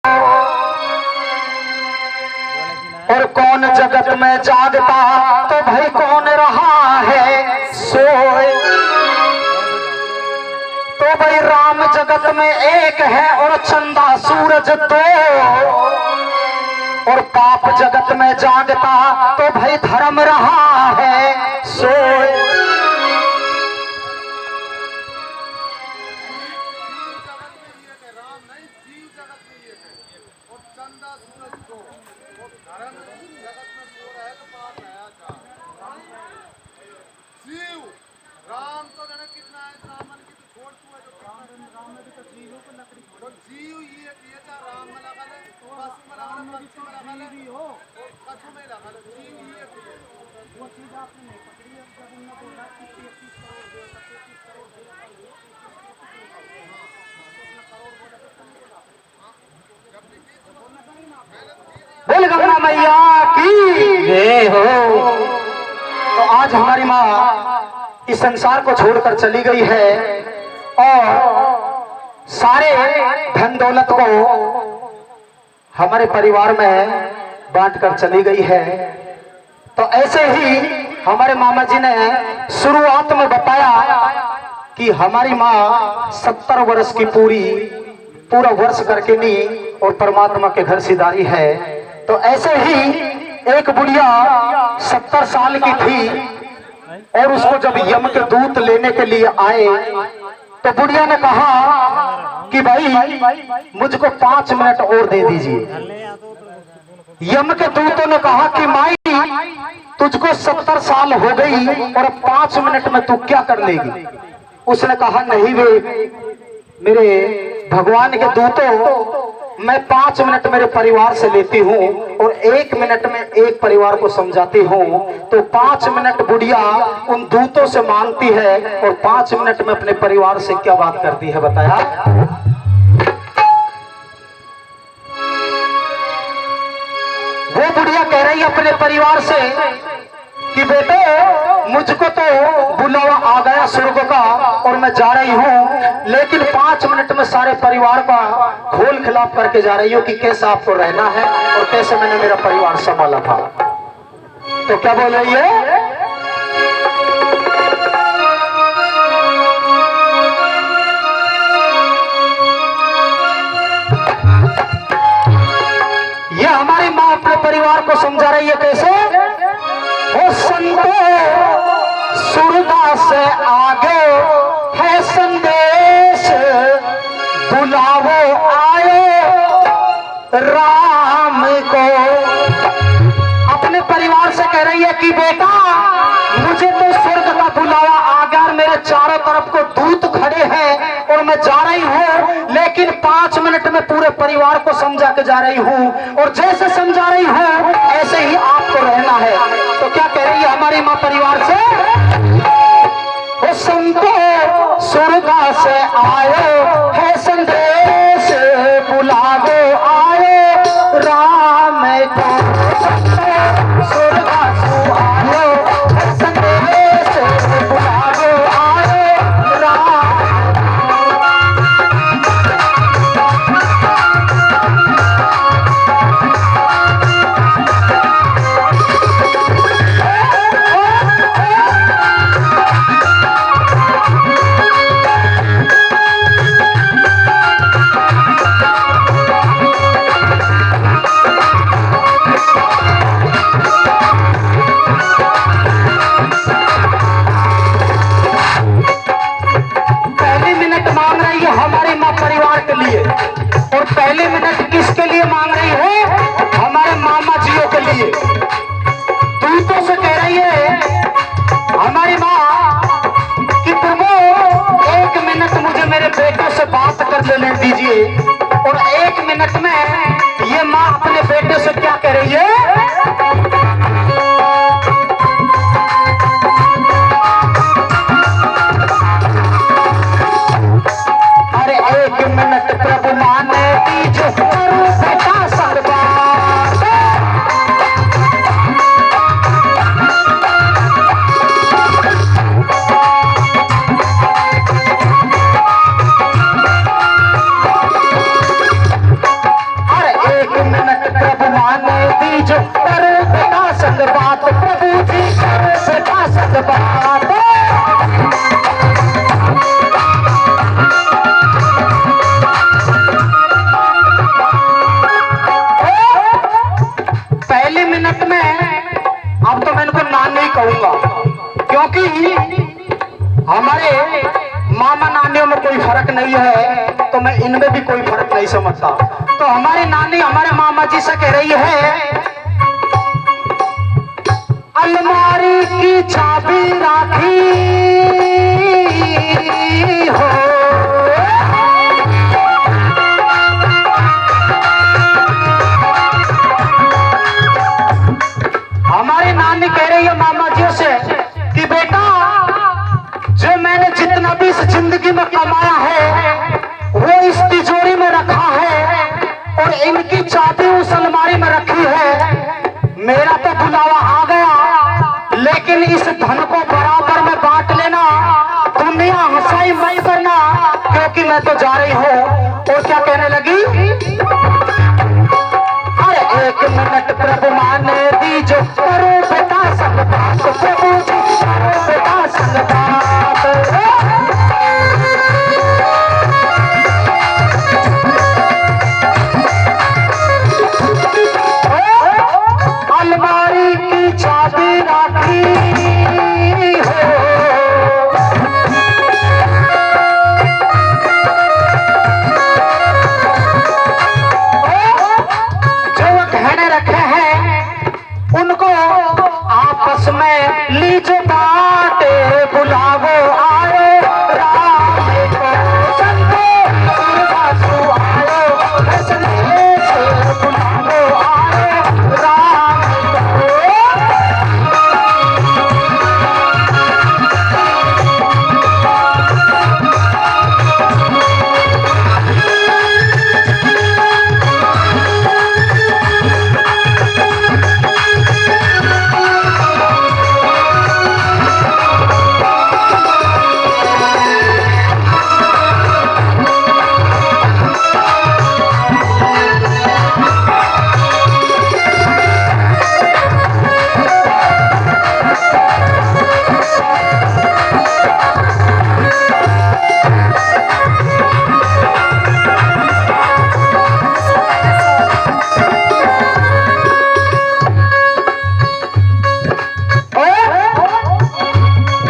और कौन जगत में जागता तो भाई कौन रहा है सोए। तो भाई राम जगत में एक है और चंदा सूरज दो। और पाप जगत में जागता तो भाई धर्म रहा है सोए। बोल गंगा मैया की जय हो। तो आज हमारी माँ इस संसार को छोड़कर चली गई है और सारे धन दौलत को हमारे परिवार में बांटकर चली गई है। तो ऐसे ही हमारे मामा जी ने शुरुआत में बताया कि हमारी माँ 70 वर्ष की पूरा वर्ष करके नहीं और परमात्मा के घर सिधारी है। तो ऐसे ही एक बुढ़िया 70 साल की थी और उसको जब यम के दूत लेने के लिए आए तो बुढ़िया ने कहा कि भाई मुझको 5 मिनट और दे दीजिए। यम के दूतों ने कहा कि माई तुझको 70 साल हो गई और 5 मिनट में तू क्या कर लेगी। उसने कहा नहीं वे मेरे भगवान के दूतों, मैं 5 मिनट मेरे परिवार से लेती हूँ और 1 मिनट में एक परिवार को समझाती हूँ। तो 5 मिनट बुढ़िया उन दूतों से मांगती है और 5 मिनट में अपने परिवार से क्या बात करती है बताया। वो बुढ़िया कह रही है अपने परिवार से कि बेटे मुझको तो बुलावा आ गया स्वर्ग का और मैं जा रही हूँ, लेकिन 5 मिनट में सारे परिवार का खोल खिलाफ करके जा रही हूँ कि कैसे आपको रहना है और कैसे मैंने मेरा परिवार संभाला था। तो क्या बोल रही है? ये हमारी माँ अपने परिवार को समझा रही है कैसे। ओ संतो सुरदा से आगे है संदेश, बुलावो आयो राम को। अपने परिवार से कह रही है कि बेटा मुझे तो स्वर्ग का बुलावा आ गया, मेरे चारों तरफ को दूत खड़े हैं और मैं जा रही हूँ, लेकिन 5 मिनट में पूरे परिवार को समझा के जा रही हूँ और जैसे समझा रही हूँ ऐसे ही आपको रहना है। तो क्या कह रही है हमारी माँ परिवार से? वो संतो स्वर्गा से आयो है संदेश, बुलावो आयो राम को। स्वर्गा से आयो है संदेश, बुलावो आयो राम। परिवार के लिए और पहले मिनट किसके लिए मांग रही है? हमारे मामा जियों के लिए। दूतों से कह रही है हमारी माँ कि प्रभु 1 मिनट मुझे मेरे बेटों से बात कर लेने दीजिए। और 1 मिनट में ये माँ अपने बेटे से क्या कह रही है? प्रभु माने दीजिए बेटा सरदार। दीजो करो बेटा संग बात, प्रभु जी करो बेटा संग बात। पहले मिनट में अब तो मैं इनको नान नहीं कहूंगा, क्योंकि हमारे मामा नानियों में कोई फर्क नहीं है, तो मैं इनमें भी कोई फर्क नहीं समझता। तो हमारी नानी हमारे मामा जी से कह रही है, अलमारी की चाबी राखी हो, हमारी नानी कह रही है मामा जी से कि बेटा जो मैंने जितना भी इस जिंदगी में कमाया है वो इस तिजोरी में रखा है और इनकी चाबी उस अलमारी में रखी है। मेरा तो बुलावा आ गया, लेकिन इस धन को बराबर में बांट लेना, दुनिया हंसाई मत करना, क्योंकि मैं तो जा रही हूँ। और क्या कहने लगी, अरे एक मिनट प्रभु माने दीजो करो बेटा संग बात, प्रभु जी करो बेटा संग बात। अलमारी की चाबी राखी हो, जो गहने रखे हैं उनको आपस में लीजो बाटे, बुलावो आयो राम को संगो, सुरदासु आयो फैसले से, बुलावो आयो राम को।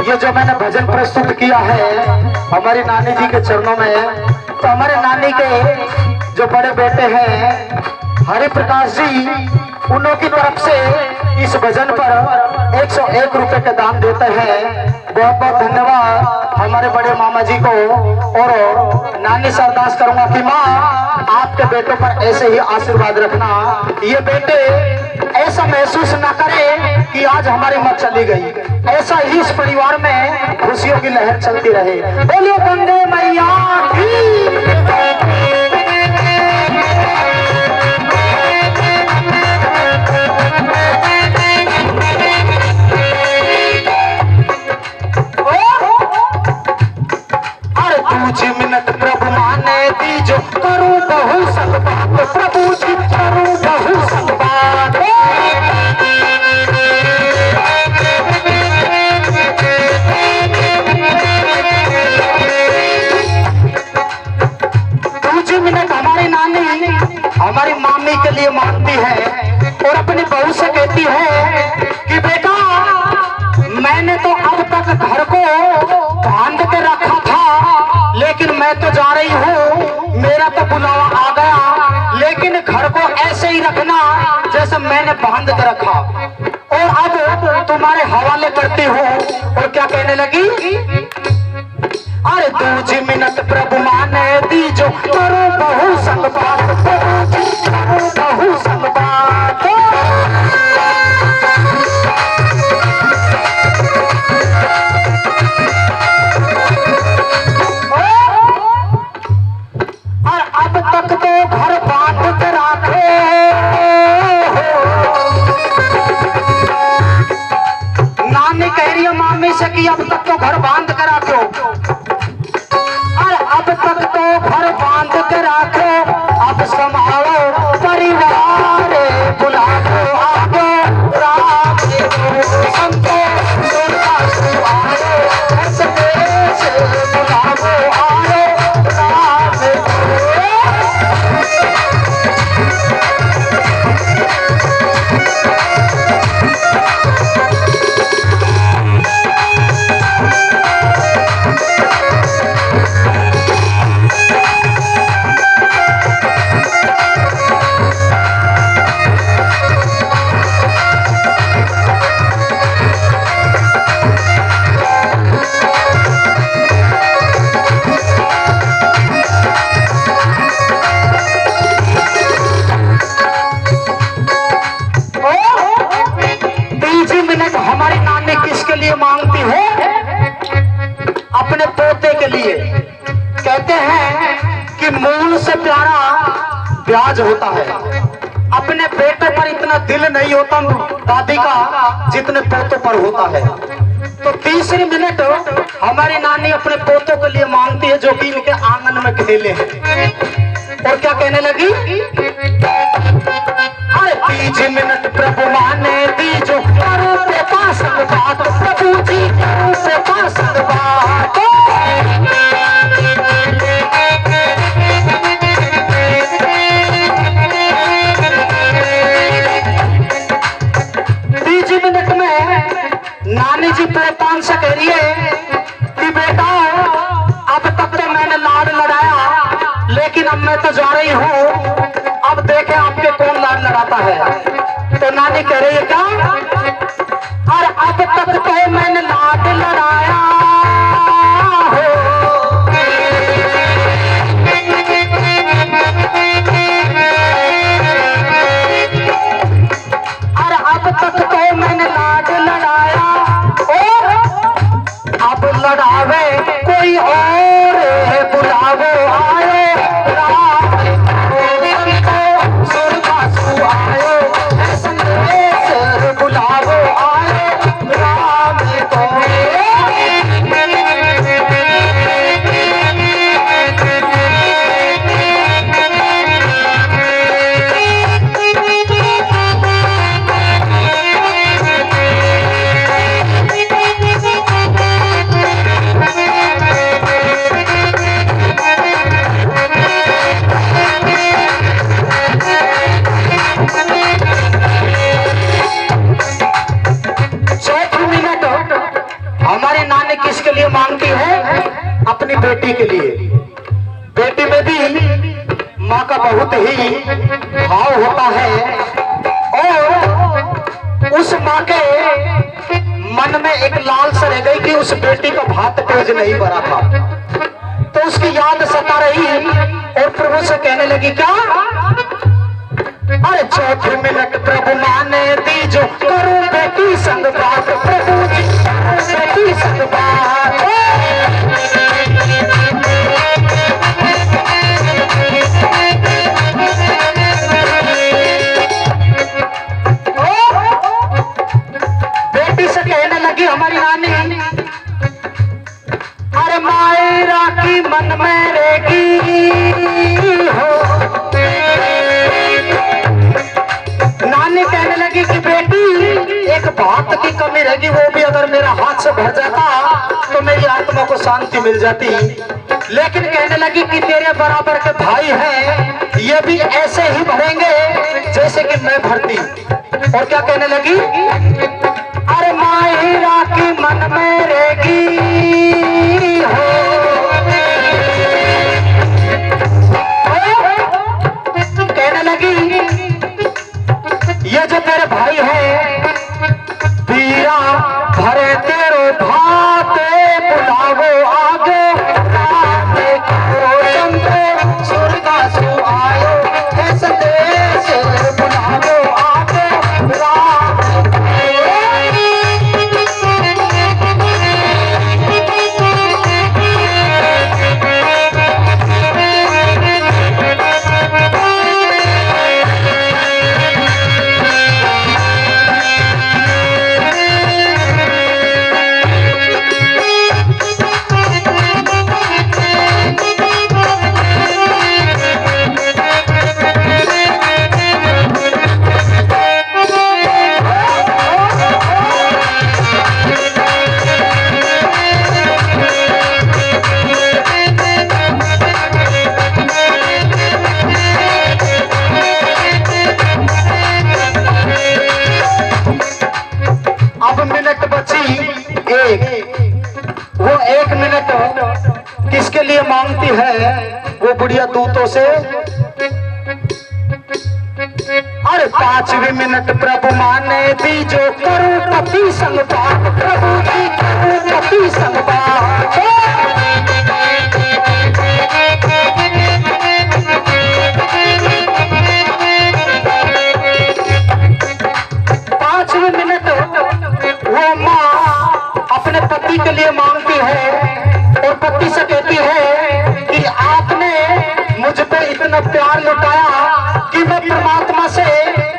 ये जो मैंने भजन प्रस्तुत किया है हमारी नानी जी के चरणों में, तो हमारे नानी के जो बड़े बेटे हैं हरि प्रकाश जी, उन्हों की तरफ से इस भजन पर 101 रुपए का दान देते हैं। बहुत बहुत धन्यवाद हमारे बड़े मामा जी को। और नानी से अरदास करूंगा कि माँ आपके बेटों पर ऐसे ही आशीर्वाद रखना, ये बेटे ऐसा महसूस न करे कि आज हमारी माँ चली गई, ऐसा ही इस परिवार में खुशियों की लहर चलती रहे। बोलिए गंगे मैया की। कुछ मिनट प्रभु माने दीजो करूं बहु संग बात, प्रभु जी करूं बहु संग बात। कुछ मिनट हमारी नानी हमारी मामी के लिए मांगती है और अपनी बहू से कहती है कि बेटा मैंने तो अब तक घर को बांध के रखा था, लेकिन मैं तो जा रही हूँ, मेरा तो बुलावा आ गया, लेकिन घर को ऐसे ही रखना जैसे मैंने बांध के रखा, और अब तुम्हारे हवाले करती हूँ। और क्या कहने लगी, अरे 2 मिनट प्रभु माने दीजो करो बहु संग बात, प्रभु जी करो बहु संग बात। और अब तक तो घर बांध के रखे नानी कह रही है मामी से कि अब तक तो घर बांध के रखो, और अब तक तो घर बांध के रखो, अब संभालो परिवार, बुला दो ब्याज होता है। अपने बेटे पर इतना दिल नहीं होता दादी का जितने पोतों पर होता है। तो तीसरी मिनट हमारी नानी अपने पोतों के लिए मांगती है जो कि इनके आंगन में खेले हैं। और क्या कहने लगी? अरे 30 मिनट प्रभु माने दी जो करो पे पासन बात, प्रभु जी करो पे पासन बात। 30 मिनट में नानी जी पोतान से कह रही है कि बेटा अब तक तो मैंने लाड लड़ाया, लेकिन अब मैं तो जा रही हूँ, अब देखें आपके कौन लाड लड़ाता है। तो नानी कह रही है क्या? और अब तक तो मैंने लाड लड़ाया हो, और अब तक तो मैंने लाड लड़ाया, और अब लड़ावे कोई और बुलावो आयो, बुलावो आए राम को। हमारी नानी किसके लिए मांगती है? अपनी बेटी के लिए। बेटी में भी माँ का बहुत ही भाव होता है, और उस माँ के मन में एक लालसा रह गई कि उस बेटी का भात तेज नहीं भरा था। तो उसकी याद सता रही और प्रभु से कहने लगी क्या? अरे 4 मिनट प्रभु माने दी जो करूं बेटी संग बात, प्रभु जी बेटी संग बात। बेटी से कहने लगी हमारी नानी, अरे मायरा की मन में रहेगी हो। नानी कहने लगी कि बेटी एक बात की कमी रहेगी, वो भी अगर मेरा हाथ से भर जाता तो मेरी आत्मा को शांति मिल जाती। लेकिन कहने लगी कि तेरे बराबर के भाई हैं, ये भी ऐसे ही भरेंगे जैसे कि मैं भरती। और क्या कहने लगी? अरे माहिरा की मन में रहेगी हो, कहने लगी ये जो तेरे भाई है पीरा भरे तेरो भाते, बुलावो आगे सुरगा सु आयो है संदेश, बुलावो आगे राम। अब मिनट बची वो 1 मिनट किसके लिए मांगती है? वो बुढ़िया दूतों से। अरे 5वीं मिनट प्रभु माने दी जो करूं पति संग बात, प्रभु जी करूं पति संग बात। 5वीं मिनट वो माँ अपने पति के लिए मांगती है और पति से कहती है कि आपने मुझ पे इतना प्यार लुटाया, परमात्मा से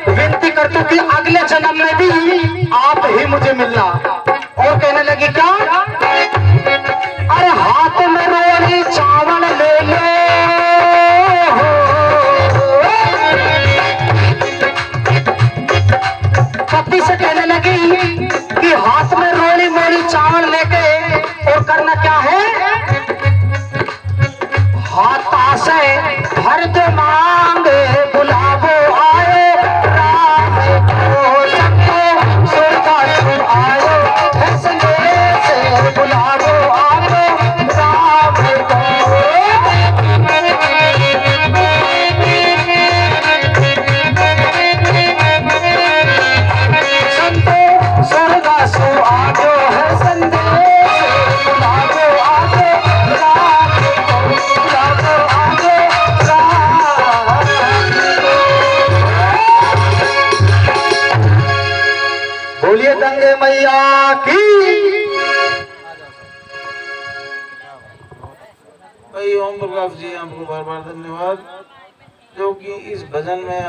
विनती करती हूँ कि अगले जन्म में भी आप ही मुझे मिलना। और कहने लगी क्या, अरे हाथ में रोली चावल ले लो, पति से कहने लगी कि हाथ में रोली मोली चावल लेके और करना क्या है, हाथ से भर दे मांगे बुलावो आए राम को, सबको सुरता छू आयो है संदेश बुलावो आए राम को। संतो स्वर्गा सु आयो है संदेश बुलावो आए राम को, बुलावो आए राम को। बोलिए गंगे मैया की। भाई ओम प्रकाश जी, आपको बार बार धन्यवाद, जो कि इस भजन में